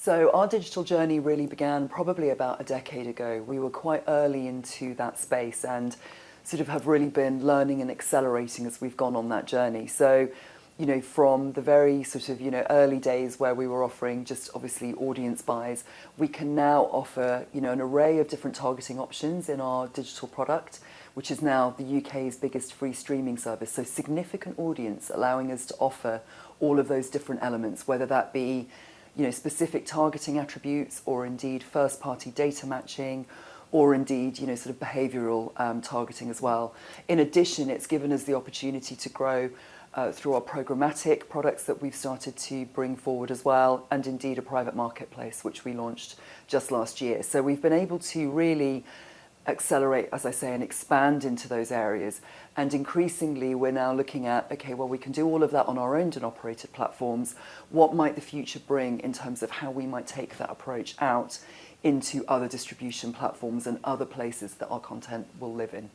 So our digital journey really began probably about a decade ago. We were quite early into that space and sort of have really been learning and accelerating as we've gone on that journey. So, from the very sort of, early days where we were offering just obviously audience buys, we can now offer, an array of different targeting options in our digital product, which is now the UK's biggest free streaming service. So significant audience, allowing us to offer all of those different elements, whether that be specific targeting attributes or indeed first-party data matching or indeed, sort of behavioural targeting as well. In addition, it's given us the opportunity to grow through our programmatic products that we've started to bring forward as well, and indeed a private marketplace, which we launched just last year. So we've been able to really accelerate, as I say, and expand into those areas. And increasingly, we're now looking at, okay, well, we can do all of that on our owned and operated platforms. What might the future bring in terms of how we might take that approach out into other distribution platforms and other places that our content will live in?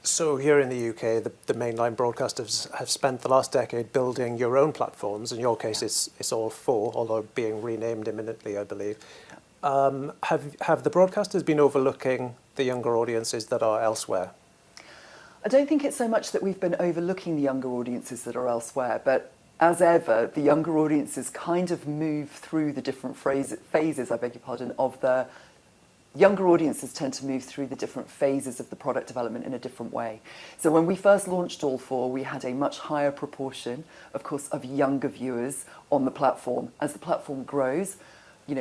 So here in the UK, the mainline broadcasters have spent the last decade building your own platforms. In your case, it's all four, although being renamed imminently, I believe. Have the broadcasters been overlooking the younger audiences that are elsewhere? I don't think it's so much that we've been overlooking the younger audiences that are elsewhere, but as ever, the younger audiences kind of move through the different phases, I beg your pardon, of the younger audiences tend to move through the different phases of the product development in a different way. So when we first launched All 4, we had a much higher proportion, of course, of younger viewers on the platform. As the platform grows,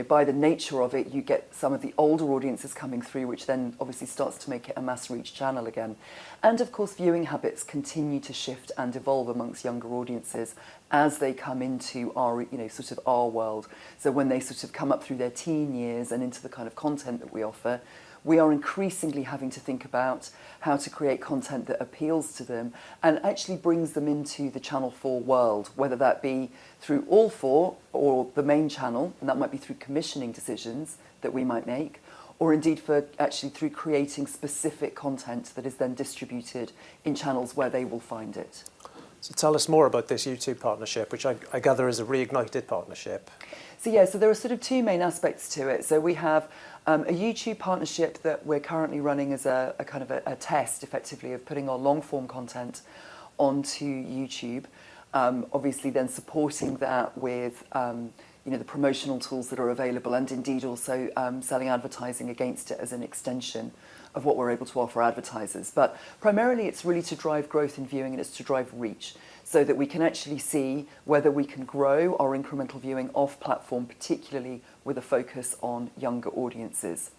by the nature of it, you get some of the older audiences coming through, which then obviously starts to make it a mass reach channel again. And of course, viewing habits continue to shift and evolve amongst younger audiences as they come into our, sort of our world. So when they sort of come up through their teen years and into the kind of content that we offer, we are increasingly having to think about how to create content that appeals to them and actually brings them into the Channel 4 world, whether that be through All 4 or the main channel, and that might be through commissioning decisions that we might make, or indeed for actually through creating specific content that is then distributed in channels where they will find it. So tell us more about this YouTube partnership, which I gather is a reignited partnership. So there are sort of two main aspects to it. So we have a YouTube partnership that we're currently running as a kind of a test, effectively, of putting our long-form content onto YouTube. Obviously then supporting that with the promotional tools that are available, and indeed also selling advertising against it as an extension of what we're able to offer advertisers. But primarily it's really to drive growth in viewing, and it's to drive reach, so that we can actually see whether we can grow our incremental viewing off platform, particularly with a focus on younger audiences.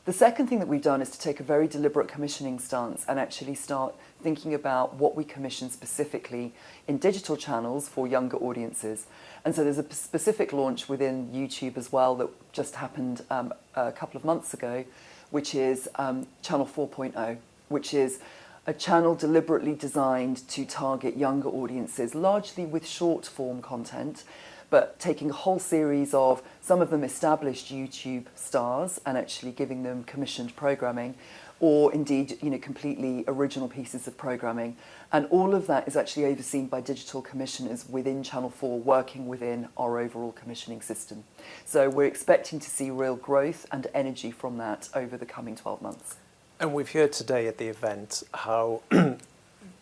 The second thing that we've done is to take a very deliberate commissioning stance and actually start thinking about what we commission specifically in digital channels for younger audiences. And so there's a specific launch within YouTube as well that just happened a couple of months ago, which is Channel 4.0, which is a channel deliberately designed to target younger audiences, largely with short-form content, but taking a whole series of some of them established YouTube stars and actually giving them commissioned programming, or indeed, completely original pieces of programming. And all of that is actually overseen by digital commissioners within Channel 4, working within our overall commissioning system. So we're expecting to see real growth and energy from that over the coming 12 months. And we've heard today at the event how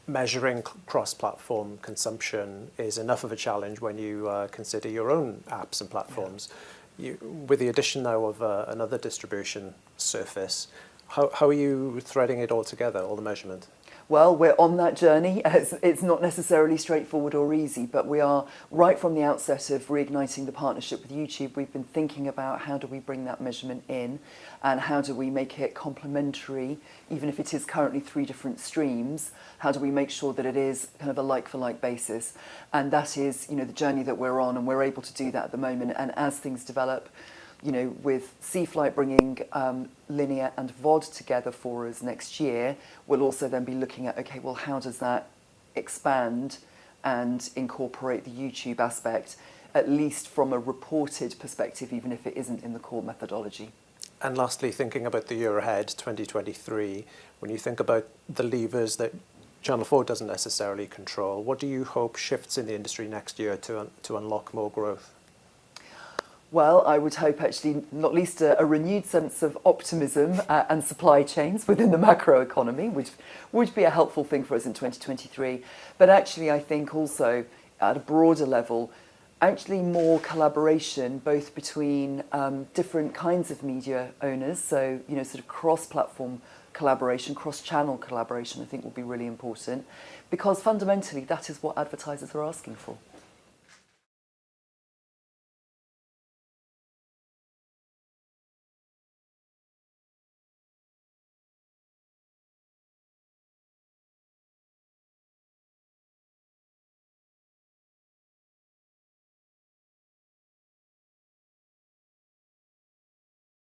measuring cross-platform consumption is enough of a challenge when you consider your own apps and platforms. Yeah. With the addition now of another distribution surface, how are you threading it all together, all the measurement? Well, we're on that journey. It's not necessarily straightforward or easy, but we are, right from the outset of reigniting the partnership with YouTube, we've been thinking about how do we bring that measurement in and how do we make it complementary, even if it is currently 3 different streams, how do we make sure that it is kind of a like-for-like basis? And that is, the journey that we're on, and we're able to do that at the moment. And as things develop, with C-Flight bringing linear and VOD together for us next year, we'll also then be looking at, okay, well, how does that expand and incorporate the YouTube aspect, at least from a reported perspective, even if it isn't in the core methodology. And lastly, thinking about the year ahead, 2023, when you think about the levers that Channel 4 doesn't necessarily control, what do you hope shifts in the industry next year to unlock more growth? Well, I would hope actually not least a renewed sense of optimism and supply chains within the macro economy, which would be a helpful thing for us in 2023. But actually, I think also at a broader level, actually more collaboration both between different kinds of media owners. So, you know, sort of cross-platform collaboration, cross-channel collaboration, I think will be really important, because fundamentally that is what advertisers are asking for.